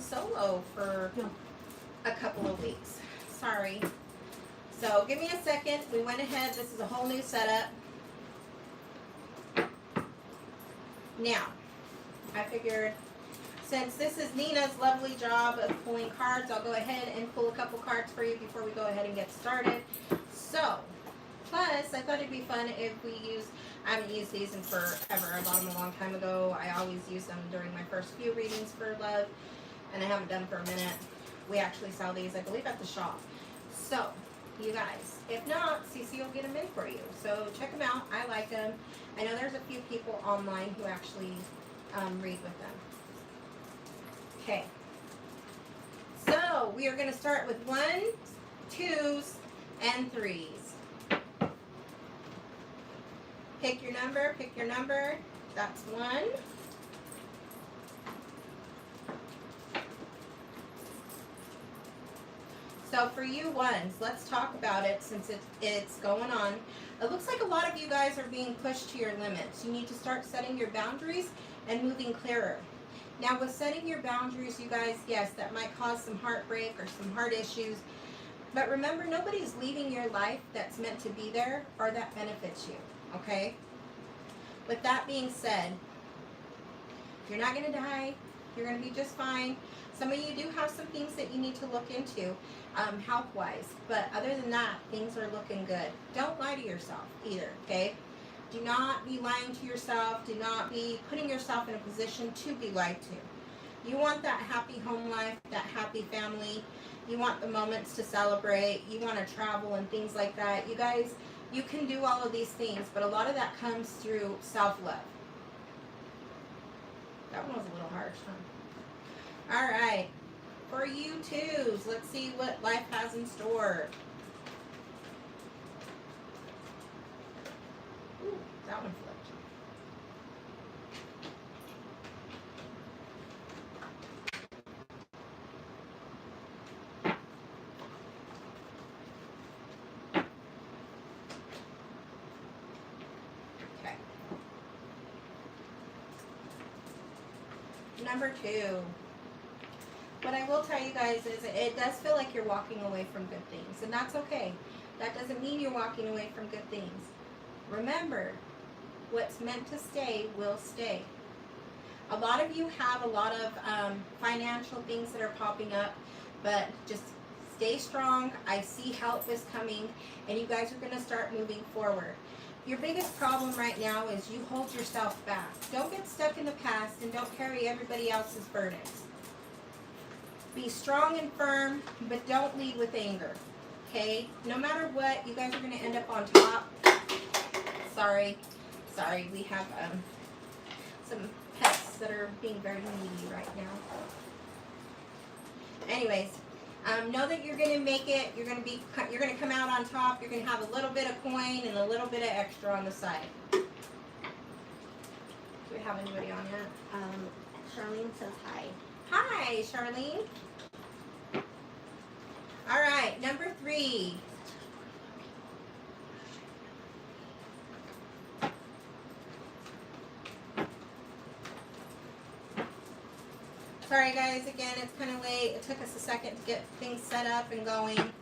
solo for a couple of weeks. Sorry. So give me a second. We went ahead. This is a whole new setup. Now, I figured since this is Nina's lovely job of pulling cards, I'll go ahead and pull a couple cards for you before we go ahead and get started. So, plus, I thought it'd be fun if we use, I haven't used these in forever. I bought them a long time ago. I always use them during my first few readings for love, and I haven't done for a minute. We actually sell these, I believe, at the shop. So, you guys, if not, Cece will get them in for you. So, check them out. I like them. I know there's a few people online who actually read with them. Okay. So, we are going to start with 1s, 2s, and 3s. Pick your number, pick your number. That's 1. So for you ones, let's talk about it since it's going on. It looks like a lot of you guys are being pushed to your limits. You need to start setting your boundaries and moving clearer. Now with setting your boundaries, you guys, yes, that might cause some heartbreak or some heart issues. But remember, nobody's leaving your life that's meant to be there or that benefits you, okay? With that being said, you're not going to die. You're going to be just fine. Some of you do have some things that you need to look into health-wise. But other than that, things are looking good. Don't lie to yourself either, okay? Do not be lying to yourself. Do not be putting yourself in a position to be lied to. You want that happy home life, that happy family. You want the moments to celebrate. You want to travel and things like that. You guys, you can do all of these things, but a lot of that comes through self-love. That one was a little harsh, huh? All right. For you twos, let's see what life has in store. Ooh, that one flipped. Okay. Number 2. What I will tell you guys is it does feel like you're walking away from good things, and that's okay. That doesn't mean you're walking away from good things. Remember, what's meant to stay will stay. A lot of you have a lot of financial things that are popping up, but just stay strong. I see help is coming, and you guys are going to start moving forward. Your biggest problem right now is you hold yourself back. Don't get stuck in the past, and don't carry everybody else's burdens. Be strong and firm, but don't lead with anger, okay? No matter what, you guys are going to end up on top. Sorry, we have some pets that are being very needy right now. Anyways, know that you're going to make it. You're going to come out on top. You're going to have a little bit of coin and a little bit of extra on the side. Do we have anybody on yet? Charlene says hi. Hi, Charlene. All right, number 3. Sorry guys, again, it's kind of late. It took us a second to get things set up and going.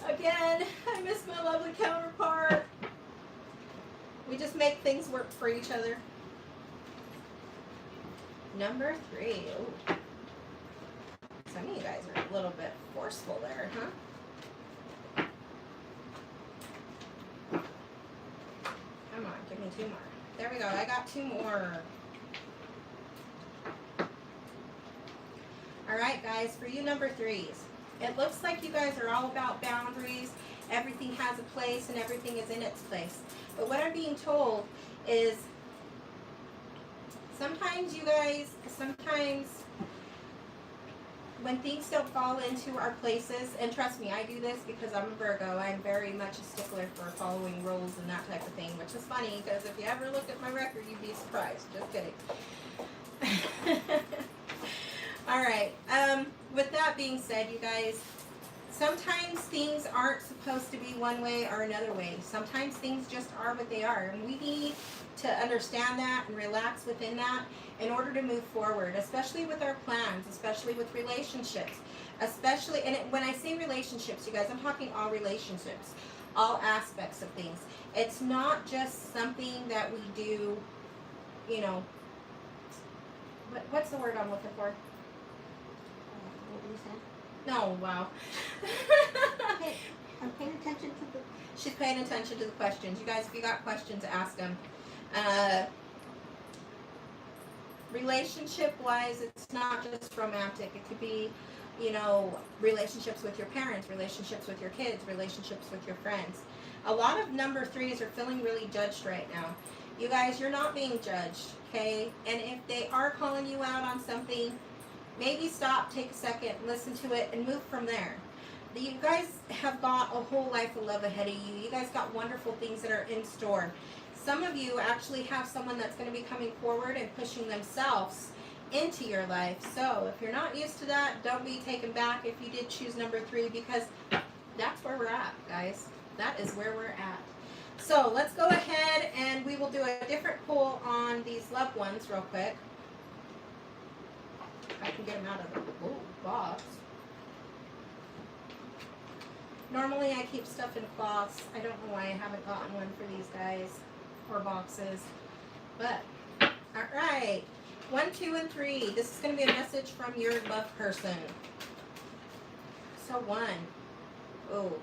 Again, I miss my lovely counterpart. We just make things work for each other. Number 3. Ooh. Some of you guys are a little bit forceful there, huh? Come on, give me 2 more. There we go. I got 2 more. All right, guys, for you number 3s, it looks like you guys are all about boundaries. Everything has a place and everything is in its place. But what I'm being told is sometimes you guys, when things don't fall into our places, and trust me, I do this because I'm a Virgo. I'm very much a stickler for following rules and that type of thing, which is funny because if you ever look at my record, you'd be surprised. Just kidding. All right. With that being said, you guys, Sometimes things aren't supposed to be one way or another way. Sometimes things just are what they are. And we need to understand that and relax within that in order to move forward, especially with our plans, especially with relationships. Especially, and when I say relationships, you guys, I'm talking all relationships, all aspects of things. It's not just something that we do, you know, what's the word I'm looking for? What do you say? No, wow. Hey, I'm paying attention to the. She's paying attention to the questions. You guys, if you got questions, ask them. Relationship-wise, it's not just romantic. It could be, you know, relationships with your parents, relationships with your kids, relationships with your friends. A lot of number 3s are feeling really judged right now. You guys, you're not being judged, okay? And if they are calling you out on something, maybe stop, take a second, listen to it, and move from there. You guys have got a whole life of love ahead of you. You guys got wonderful things that are in store. Some of you actually have someone that's going to be coming forward and pushing themselves into your life. So if you're not used to that, don't be taken back if you did choose number 3, because that's where we're at, guys. That is where we're at. So let's go ahead and we will do a different pull on these loved ones real quick. I can get them out of the box. Normally I keep stuff in cloths. I don't know why I haven't gotten one for these guys or boxes. But, alright. 1, 2, and 3. This is going to be a message from your loved person. So 1. Oh.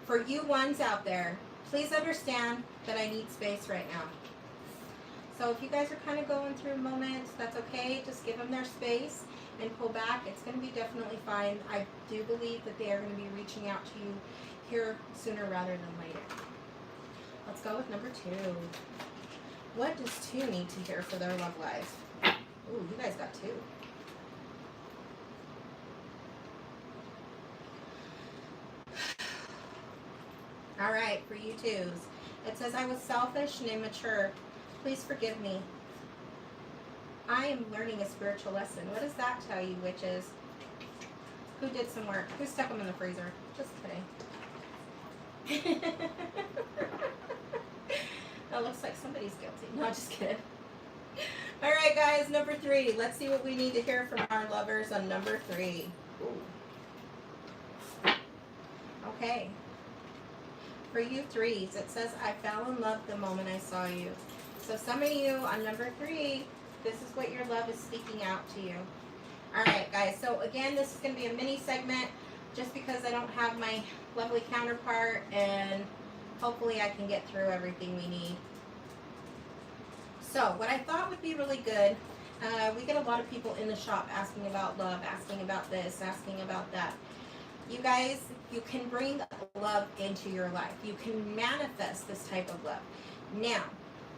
For you ones out there, please understand that I need space right now. So if you guys are kind of going through moments, that's okay. Just give them their space and pull back. It's going to be definitely fine. I do believe that they are going to be reaching out to you here sooner rather than later. Let's go with number 2. What does 2 need to hear for their love life? Ooh, you guys got 2. All right, for you 2s. It says, I was selfish and immature. Please forgive me. I am learning a spiritual lesson. What does that tell you, witches? Who did some work? Who stuck them in the freezer? Just kidding. That looks like somebody's guilty. No, just kidding. All right, guys, number 3. Let's see what we need to hear from our lovers on number 3. Ooh. Okay. For you 3s, it says, I fell in love the moment I saw you. So some of you on number 3, this is what your love is speaking out to you. All right, guys. So again, this is going to be a mini segment just because I don't have my lovely counterpart, and hopefully I can get through everything we need. So what I thought would be really good, we get a lot of people in the shop asking about love, asking about this, asking about that. You guys, you can bring love into your life. You can manifest this type of love. Now,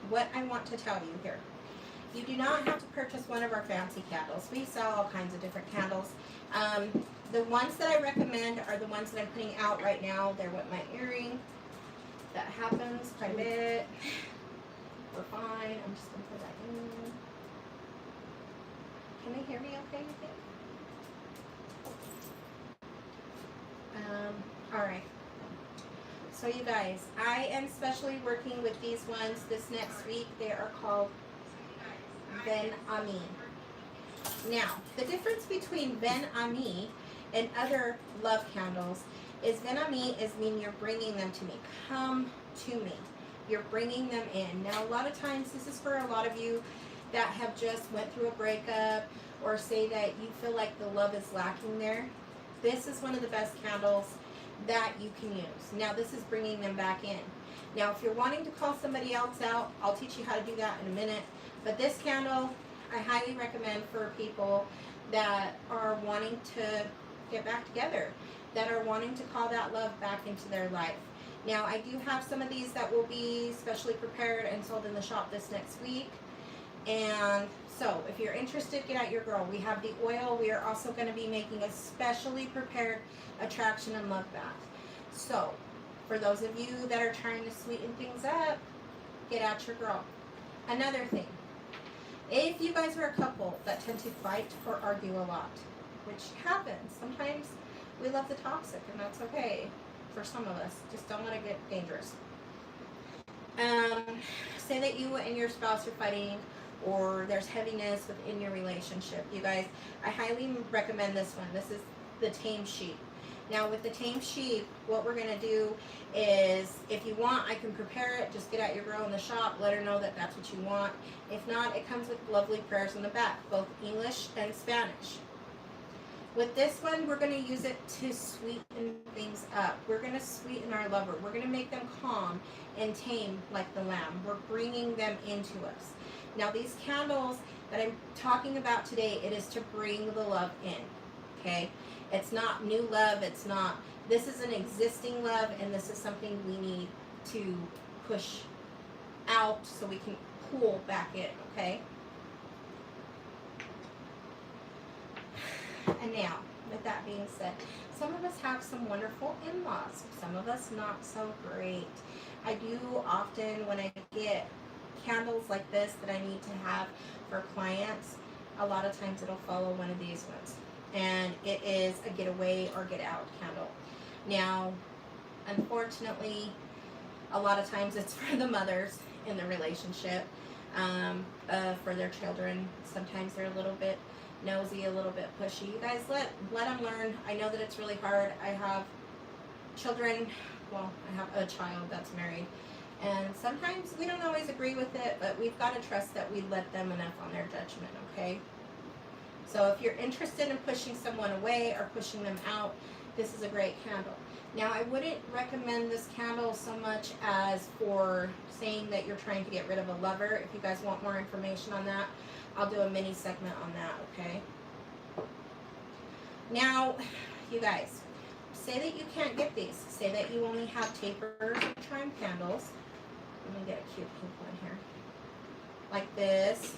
what I want to tell you here, you do not have to purchase one of our fancy candles. We sell all kinds of different candles. The ones that I recommend are the ones that I'm putting out right now. They're with my earring. That happens quite a bit. We're fine. I'm just going to put that in. Can they hear me okay, you think? Alright. So you guys, I am specially working with these ones this next week. They are called Ben Ami. Now, the difference between Ben Ami and other love candles is Ben Ami is mean you're bringing them to me. Come to me. You're bringing them in. Now, a lot of times, this is for a lot of you that have just went through a breakup or say that you feel like the love is lacking there. This is one of the best candles that you can use. Now, this is bringing them back in. Now, if you're wanting to call somebody else out, I'll teach you how to do that in a minute. But this candle, I highly recommend for people that are wanting to get back together, that are wanting to call that love back into their life. Now, I do have some of these that will be specially prepared and sold in the shop this next week. And so, if you're interested, get out your girl. We have the oil. We are also going to be making a specially prepared attraction and love bath. So, for those of you that are trying to sweeten things up, get out your girl. Another thing, if you guys are a couple that tend to fight or argue a lot, which happens, sometimes We love the toxic, and that's okay for some of us. Just don't let it get dangerous. Um, Say that you and your spouse are fighting, or there's heaviness within your relationship. You guys, I highly recommend this one. This is the Tame Sheep. Now with the Tame Sheep, what we're going to do is, if you want, I can prepare it. Just get out your girl in the shop, let her know that that's what you want. If not, it comes with lovely prayers on the back, both English and Spanish. With this one, we're going to use it to sweeten things up. We're going to sweeten our lover. We're going to make them calm and tame like the lamb. We're bringing them into us. Now, these candles that I'm talking about today, it is to bring the love in, okay? It's not new love. It's not, this is an existing love, and this is something we need to push out so we can pull back in, okay? And now, with that being said, some of us have some wonderful in-laws. Some of us not so great. I do often, when I get candles like this that I need to have for clients, a lot of times it'll follow one of these ones. And it is a get away or get out candle. Now, unfortunately, a lot of times it's for the mothers in the relationship, for their children. Sometimes they're a little bit nosy, a little bit pushy. You guys, let them learn. I know that it's really hard. I have children, well, I have a child that's married, and sometimes we don't always agree with it, but we've got to trust that we let them enough on their judgment, okay? So if you're interested in pushing someone away or pushing them out, this is a great candle. Now, I wouldn't recommend this candle so much as for saying that you're trying to get rid of a lover. If you guys want more information on that, I'll do a mini segment on that, okay? Now, you guys, say that you can't get these. Say that you only have tapers or chime candles. Let me get a cute pink one here. Like this.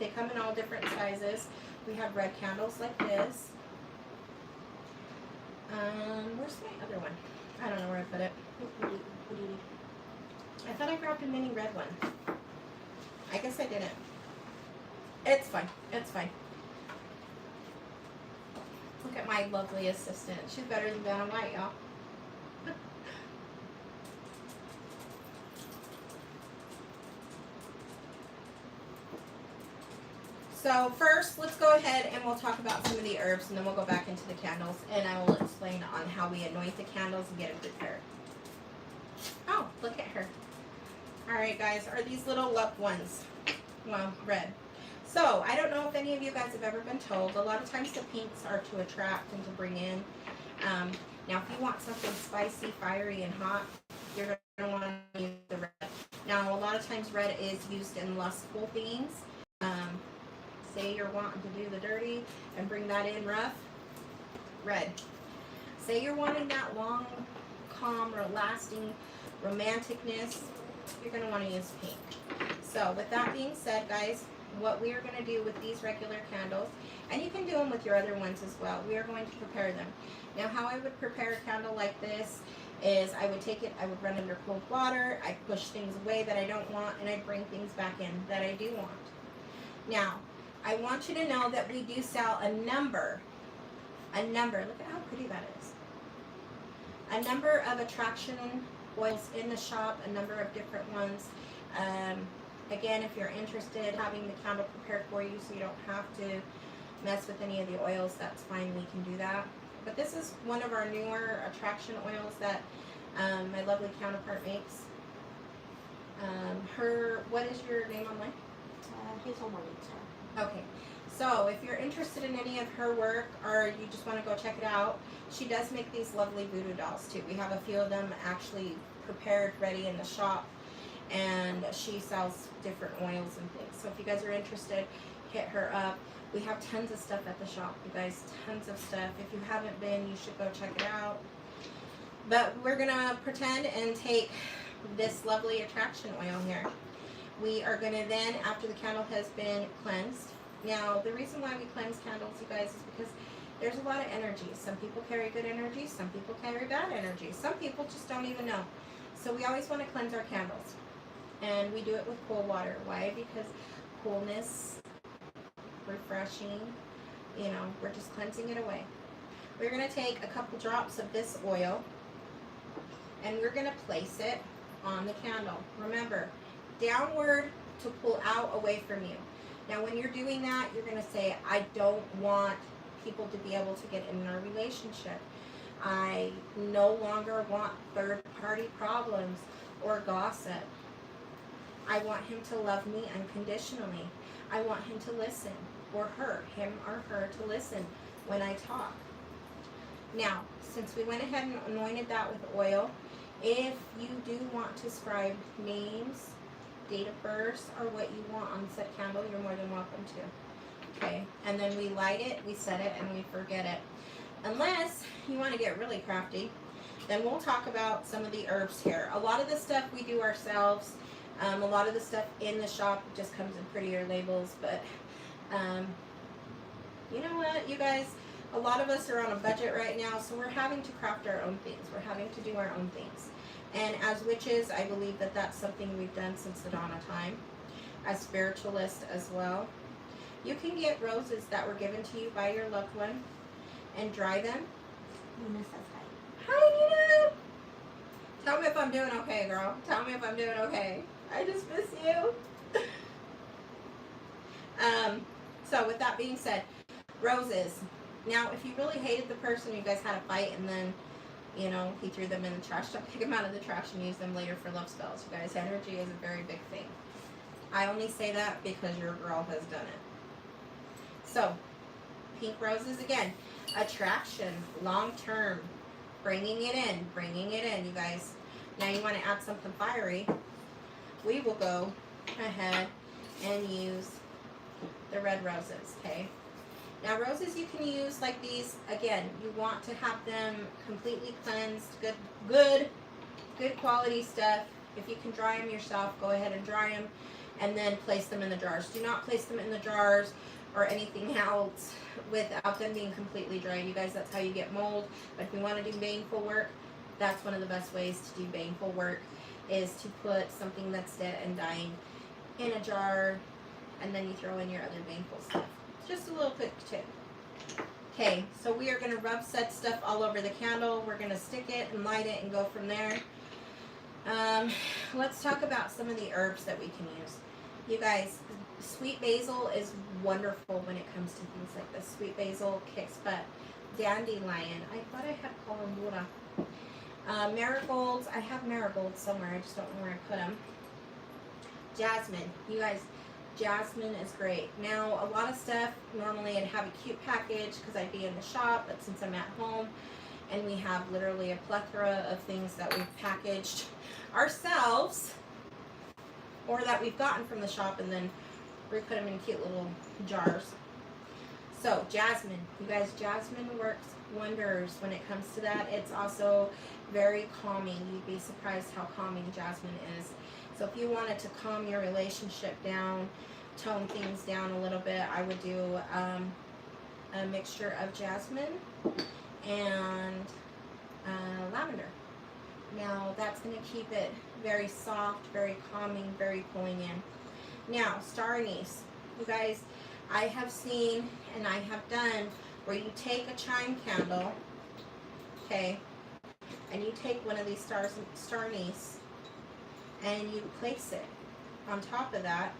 They come in all different sizes. We have red candles like this. Where's my other one? I don't know where I put it. I thought I grabbed a mini red one. I guess I didn't. It's fine. It's fine. Look at my lovely assistant. She's better than Vanna White, y'all. So first, let's go ahead and we'll talk about some of the herbs, and then we'll go back into the candles, and I will explain on how we anoint the candles and get them prepared. Oh, look at her. All right, guys, are these little loved ones? Well, red. So, I don't know if any of you guys have ever been told, a lot of times the pinks are to attract and to bring in. Now, if you want something spicy, fiery, and hot, you're going to want to use the red. Now, a lot of times red is used in lustful things. Say you're wanting to do the dirty and bring that in rough, red. Say you're wanting that long, calm, or lasting romanticness, you're going to want to use pink. So, with that being said, guys, what we are going to do with these regular candles, and you can do them with your other ones as well, we are going to prepare them. Now, how I would prepare a candle like this is I would take it, I would run under cold water, I'd push things away that I don't want, and I'd bring things back in that I do want. Now, I want you to know that we do sell a number, look at how pretty that is, a number of attraction oils in the shop, a number of different ones. Again, if you're interested, having the candle prepared for you so you don't have to mess with any of the oils, that's fine, we can do that. But this is one of our newer attraction oils that my lovely counterpart makes. What is your name online? Hazel Morningstar. Okay, so if you're interested in any of her work, or you just want to go check it out, she does make these lovely voodoo dolls too. We have a few of them actually prepared, ready in the shop, and she sells different oils and things. So if you guys are interested, hit her up. We have tons of stuff at the shop, you guys, tons of stuff. If you haven't been, you should go check it out. But we're gonna pretend and take this lovely attraction oil here. We are gonna then, after the candle has been cleansed, now the reason why we cleanse candles, you guys, is because there's a lot of energy. Some people carry good energy, some people carry bad energy, some people just don't even know. So we always want to cleanse our candles, and we do it with cool water. Why? Because coolness, refreshing, you know, we're just cleansing it away. We're going to take a couple drops of this oil and we're going to place it on the candle. Remember, downward to pull out away from you. Now when you're doing that, you're going to say, I don't want people to be able to get in our relationship. I no longer want third-party problems or gossip. I want him to love me unconditionally. I want him to listen, or her, him or her, to listen when I talk. Now, since we went ahead and anointed that with oil, if you do want to scribe names, date of birth, or what you want on said candle, you're more than welcome to. Okay, and then we light it, we set it, and we forget it. Unless you want to get really crafty, then we'll talk about some of the herbs here. A lot of the stuff we do ourselves. A lot of the stuff in the shop just comes in prettier labels, but you know what, you guys, a lot of us are on a budget right now, so we're having to craft our own things. We're having to do our own things. And as witches, I believe that that's something we've done since the dawn of time. As spiritualists as well. You can get roses that were given to you by your loved one and dry them. Nina says hi. Hi, Nina! Tell me if I'm doing okay, girl. Tell me if I'm doing okay. I just miss you. So with that being said, roses. Now, if you really hated the person, you guys had a fight, and then, you know, he threw them in the trash, don't pick them out of the trash and use them later for love spells. You guys, energy is a very big thing. I only say that because your girl has done it. So, pink roses again. Attraction, long term. Bringing it in, you guys. Now you want to add something fiery. We will go ahead and use the red roses, okay? Now roses you can use like these. Again, you want to have them completely cleansed, good quality stuff. If you can dry them yourself, go ahead and dry them and then place them in the jars. Do not place them in the jars or anything else without them being completely dry. You guys, that's how you get mold. But if you want to do baneful work, that's one of the best ways to do baneful work, is to put something that's dead and dying in a jar, and then you throw in your other baneful stuff. Just a little quick tip. Okay, so we are going to rub said stuff all over the candle. We're going to stick it and light it and go from there. Let's talk about some of the herbs that we can use. You guys, sweet basil is wonderful when it comes to things like this. Sweet basil kicks butt. Dandelion. I thought I had calendula. Marigolds. I have marigolds somewhere. I just don't know where I put them. Jasmine. You guys, jasmine is great. Now, a lot of stuff, normally I'd have a cute package because I'd be in the shop, but since I'm at home and we have literally a plethora of things that we've packaged ourselves or that we've gotten from the shop, and then we put them in cute little jars. So, jasmine. You guys, jasmine works wonders when it comes to that. It's also very calming. You'd be surprised how calming jasmine is. So if you wanted to calm your relationship down, tone things down a little bit, I would do a mixture of jasmine and lavender. Now that's going to keep it very soft, very calming, very pulling in. Now, star anise. You guys, I have seen and I have done where you take a chime candle, okay, and you take one of these star anise and you place it on top of that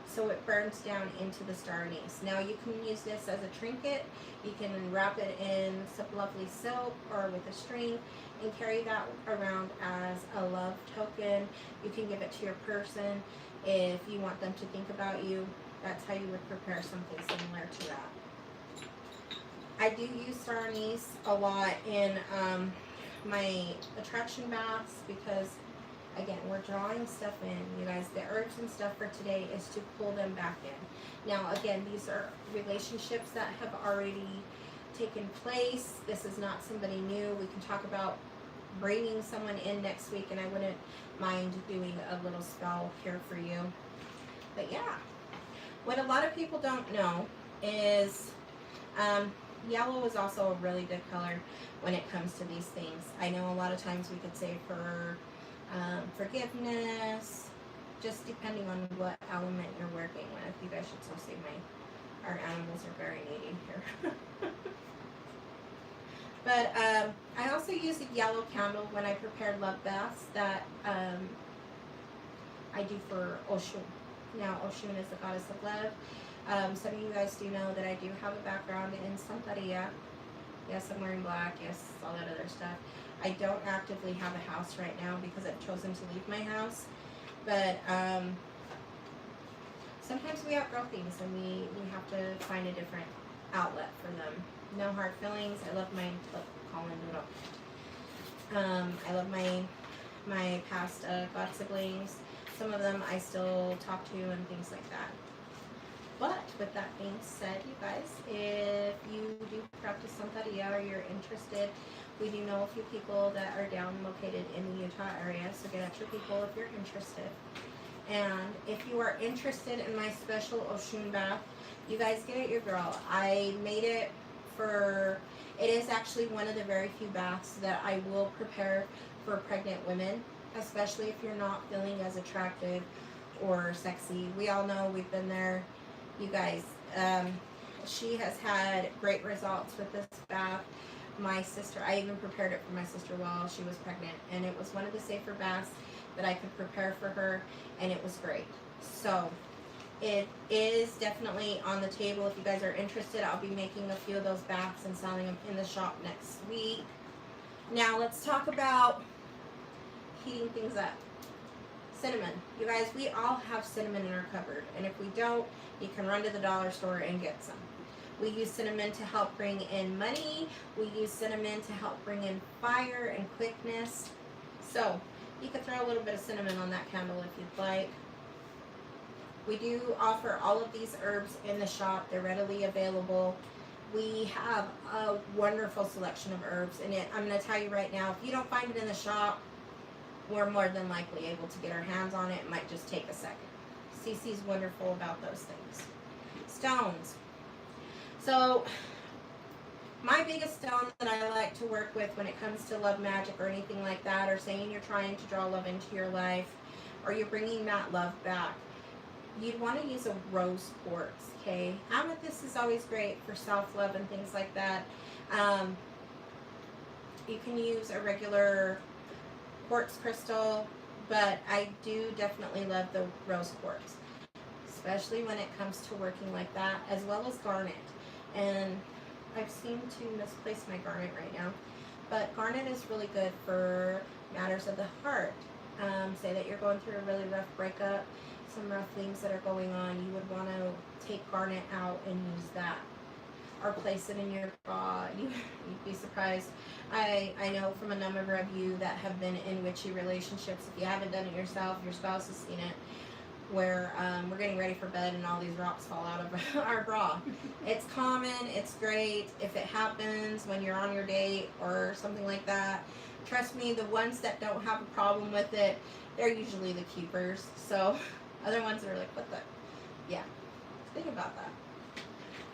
so it burns down into the star anise. Now you can use this as a trinket. You can wrap it in some lovely silk or with a string and carry that around as a love token. You can give it to your person if you want them to think about you. That's how you would prepare something similar to that. I do use star anise a lot in my attraction baths because, again, we're drawing stuff in. You guys, the herbs and stuff for today is to pull them back in. Now, again, these are relationships that have already taken place. This is not somebody new. We can talk about bringing someone in next week, and I wouldn't mind doing a little spell here for you. But yeah, what a lot of people don't know is yellow is also a really good color when it comes to these things. I know a lot of times we could say for forgiveness, just depending on what element you're working with. You guys should still see our animals are very needy here. But I also use a yellow candle when I prepare love baths that I do for Oshun. Now, Oshun is the goddess of love. Some of you guys do know that I do have a background in Santeria. Yes, I'm wearing black. Yes, all that other stuff. I don't actively have a house right now because I've chosen to leave my house. But sometimes we outgrow things and we have to find a different outlet for them. No hard feelings. I love my Colin Doodle. I love my past god siblings. Some of them I still talk to and things like that. But with that being said, you guys, if you do practice Santeria or you're interested, we do know a few people that are down located in the Utah area, so get at your people if you're interested. And if you are interested in my special Oshun bath, you guys get it your girl. I made it for, it is actually one of the very few baths that I will prepare for pregnant women, especially if you're not feeling as attractive or sexy. We all know, we've been there, you guys. She has had great results with this bath. My sister, I even prepared it for my sister while she was pregnant, and it was one of the safer baths that I could prepare for her, and it was great. So it is definitely on the table. If you guys are interested, I'll be making a few of those baths and selling them in the shop next week. Now let's talk about heating things up. Cinnamon. You guys, we all have cinnamon in our cupboard, and if we don't, you can run to the dollar store and get some. We use cinnamon to help bring in money. We use cinnamon to help bring in fire and quickness. So you could throw a little bit of cinnamon on that candle if you'd like. We do offer all of these herbs in the shop. They're readily available. We have a wonderful selection of herbs, and I'm going to tell you right now, if you don't find it in the shop, we're more than likely able to get our hands on it. It might just take a second. Cece's wonderful about those things. Stones. So my biggest stone that I like to work with when it comes to love magic or anything like that, or saying you're trying to draw love into your life, or you're bringing that love back, you'd want to use a rose quartz, okay? Amethyst is always great for self-love and things like that. You can use a regular quartz crystal, but I do definitely love the rose quartz, especially when it comes to working like that, as well as garnet. And I've seemed to misplace my garnet right now, but garnet is really good for matters of the heart. Say that you're going through a really rough breakup, some rough things that are going on, you would want to take garnet out and use that, or place it in your bra. You'd be surprised. I know from a number of you that have been in witchy relationships, if you haven't done it yourself, your spouse has seen it, where we're getting ready for bed and all these rocks fall out of our bra. It's common, it's great. If it happens when you're on your date or something like that, trust me, the ones that don't have a problem with it, they're usually the keepers. So other ones are like, what the? Yeah, think about that.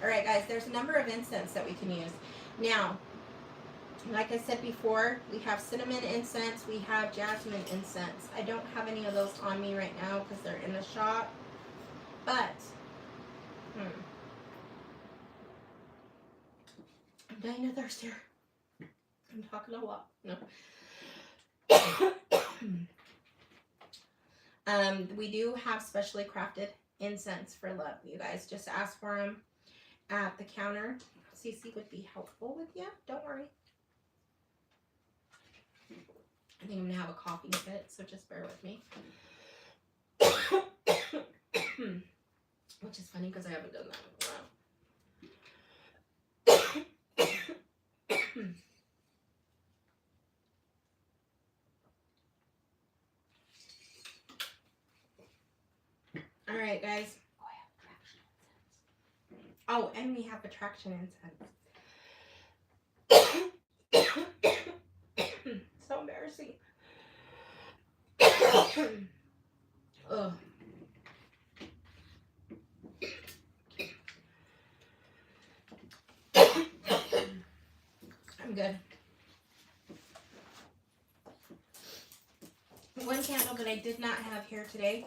All right, guys, there's a number of incense that we can use. Now, like I said before, we have cinnamon incense, we have jasmine incense. I don't have any of those on me right now because they're in the shop. But, I'm dying of thirst here. I'm talking a lot. No. We do have specially crafted incense for love. You guys just ask for them at the counter. Cece would be helpful with you. Don't worry. I think I'm going to have a coughing fit, so just bear with me. Which is funny because I haven't done that in a while. All right, guys. Oh, and we have attraction incense. So embarrassing. Ugh. I'm good. One candle that I did not have here today,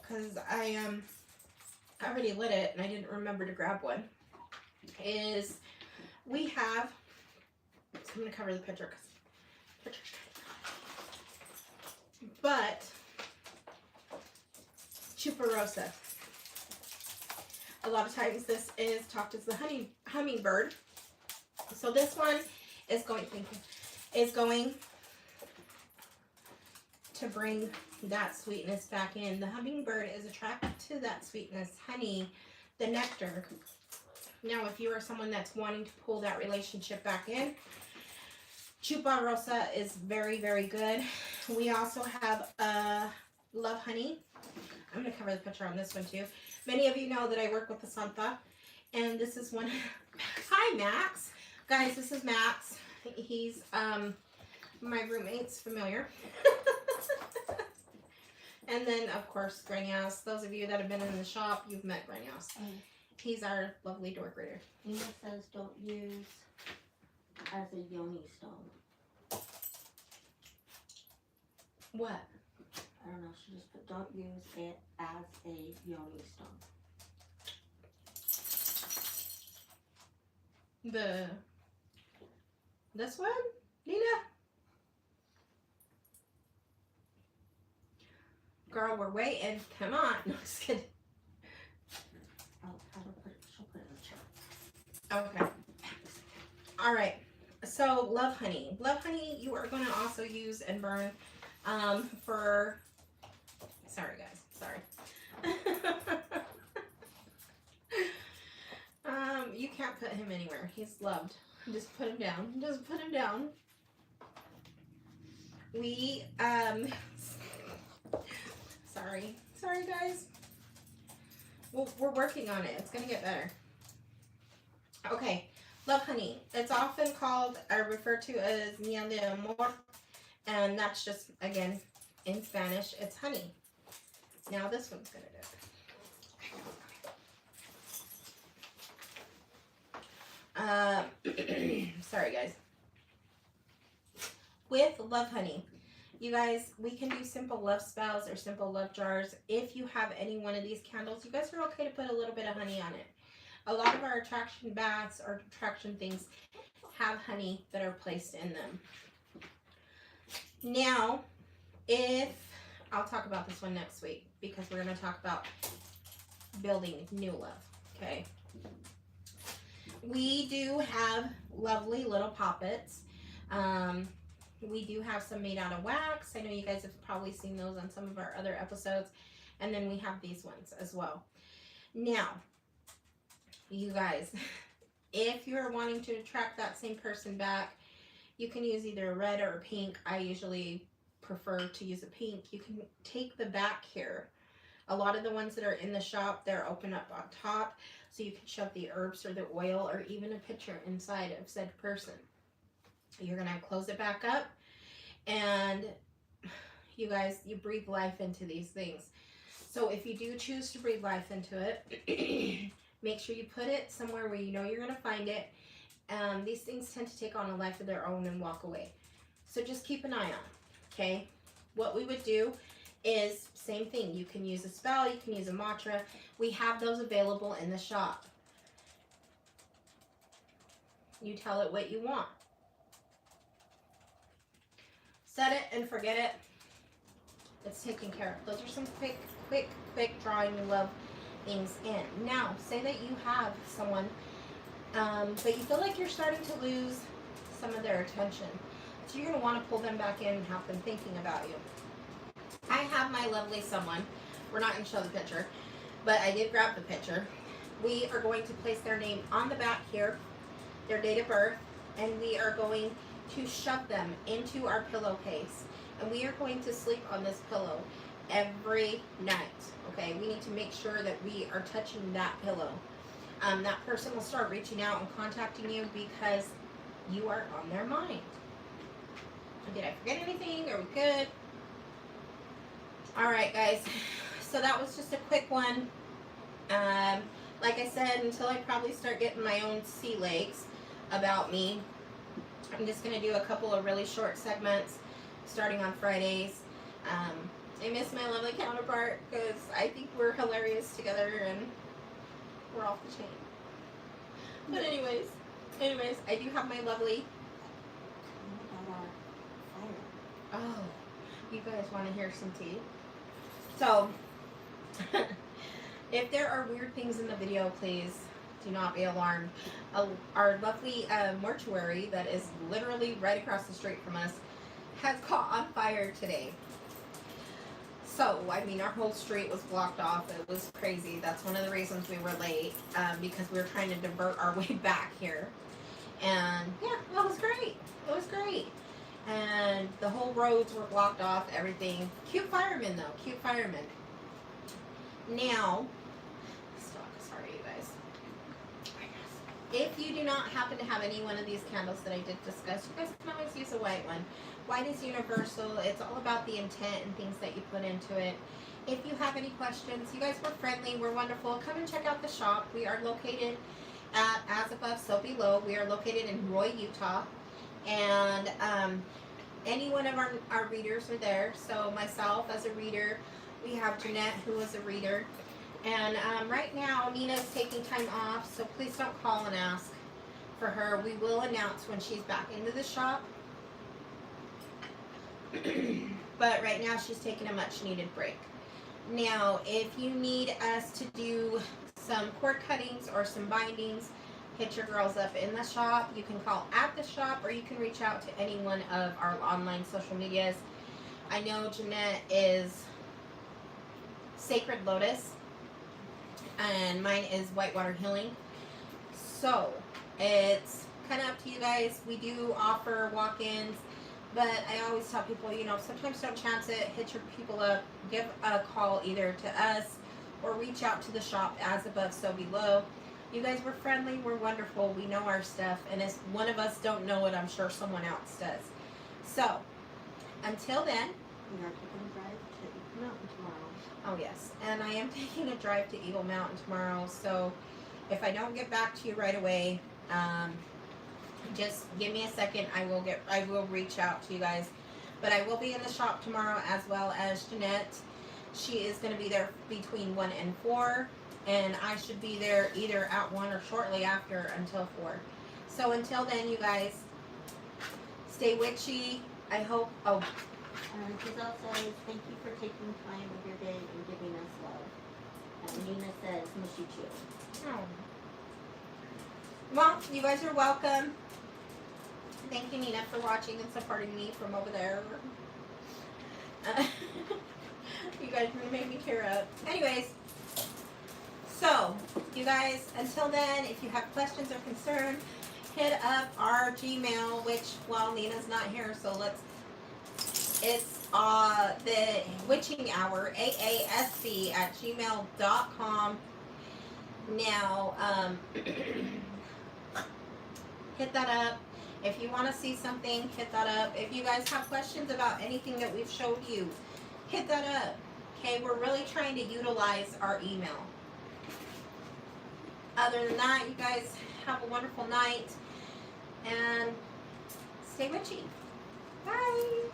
because I already lit it and I didn't remember to grab one, is we have I'm gonna cover the picture because but Chuparosa. A lot of times this is talked as the hummingbird. So this one is going to bring that sweetness back in. The hummingbird is attracted to that sweetness, honey, the nectar. Now, if you are someone that's wanting to pull that relationship back in, Chuparosa is very, very good. We also have Love Honey. I'm going to cover the picture on this one too. Many of you know that I work with the Santa, and this is one. Hi, Max. Guys, this is Max. He's my roommate's familiar. And then, of course, Grenyas. Those of you that have been in the shop, you've met Grenyas. He's our lovely door grader. Nina says don't use as a yoni stone. What? I don't know. She just put don't use it as a yoni stone. This one, Nina? Girl, we're waiting. Come on. No, just kidding. She'll put it in the chat. Okay. All right. So, Love Honey. Love Honey, you are going to also use and burn for... Sorry, guys. Sorry. You can't put him anywhere. He's loved. Just put him down. Just put him down. We, Sorry, guys. Well, we're working on it. It's going to get better. Okay. Love Honey. It's often called or referred to as miel de amor. And that's just, again, in Spanish, it's honey. Now this one's going to do. Sorry, guys. With Love Honey, you guys, we can do simple love spells or simple love jars. If you have any one of these candles, you guys are okay to put a little bit of honey on it. A lot of our attraction baths or attraction things have honey that are placed in them. Now, I'll talk about this one next week because we're going to talk about building new love, okay? We do have lovely little poppets. We do have some made out of wax. I know you guys have probably seen those on some of our other episodes. And then we have these ones as well. Now, you guys, if you're wanting to attract that same person back, you can use either a red or a pink. I usually prefer to use a pink. You can take the back here. A lot of the ones that are in the shop, they're open up on top. So you can shove the herbs or the oil or even a picture inside of said person. You're going to close it back up. And you guys, you breathe life into these things. So if you do choose to breathe life into it, make sure you put it somewhere where you know you're going to find it. These things tend to take on a life of their own and walk away. So just keep an eye on, okay? What we would do is same thing. You can use a spell, you can use a mantra. We have those available in the shop. You tell it what you want. Set it and forget it. It's taken care of. Those are some quick drawing love things in. Now, say that you have someone, but you feel like you're starting to lose some of their attention. So you're going to want to pull them back in and have them thinking about you. I have my lovely someone. We're not going to show the picture, but I did grab the picture. We are going to place their name on the back here, their date of birth, and we are going to shove them into our pillowcase. And we are going to sleep on this pillow every night, okay? We need to make sure that we are touching that pillow. That person will start reaching out and contacting you because you are on their mind. Did I forget anything? Are we good? All right, guys. So that was just a quick one. Like I said, until I probably start getting my own sea legs about me, I'm just going to do a couple of really short segments starting on Fridays. I miss my lovely counterpart because I think we're hilarious together and we're off the chain. But anyways, I do have my lovely Oh, you guys want to hear some tea? So, if there are weird things in the video, please do not be alarmed. Our lovely mortuary that is literally right across the street from us has caught on fire today. So, I mean, our whole street was blocked off. It was crazy. That's one of the reasons we were late, because we were trying to divert our way back here. And yeah, well, it was great. It was great. And the whole roads were blocked off, everything. Cute firemen, though. Cute firemen. Now, sorry, you guys. If you do not happen to have any one of these candles that I did discuss, you guys can always use a white one. White is universal. It's all about the intent and things that you put into it. If you have any questions, you guys were friendly. We're wonderful. Come and check out the shop. We are located at As Above, So Below. We are located in Roy, Utah. And any one of our readers are there. So myself as a reader, we have Jeanette who is a reader. And right now, Nina's taking time off, so please don't call and ask for her. We will announce when she's back into the shop. But right now, she's taking a much-needed break. Now, if you need us to do some cord cuttings or some bindings, hit your girls up in the shop. You can call at the shop, or you can reach out to any one of our online social medias. I know Jeanette is Sacred Lotus, and mine is Whitewater Healing. So it's kind of up to you guys. We do offer walk-ins, but I always tell people, you know, sometimes don't chance it. Hit your people up, give a call either to us or reach out to the shop As Above, So Below. You guys were friendly, we're wonderful, we know our stuff, and if one of us don't know it, I'm sure someone else does. So until then, We are taking a drive to Eagle Mountain tomorrow. oh yes, and I am taking a drive to Eagle Mountain tomorrow, so if I don't get back to you right away, just give me a second. I will reach out to you guys. But I will be in the shop tomorrow, as well as Jeanette. She is going to be there between 1 and 4, and I should be there either at 1 or shortly after until 4. So until then, you guys, stay witchy. I hope. Oh, Giselle says, thank you for taking time of your day and giving us love. And Nina says, miss you too. oh. Well, you guys are welcome. Thank you, Nina, for watching and supporting me from over there. You guys really made me tear up. Anyways, so, you guys, until then, if you have questions or concerns, hit up our Gmail, which, well, Nina's not here, so it's the witching hour, aasb@gmail.com. Now, hit that up. If you want to see something, hit that up. If you guys have questions about anything that we've showed you, hit that up. Okay, we're really trying to utilize our email. Other than that, you guys have a wonderful night and stay witchy. Bye.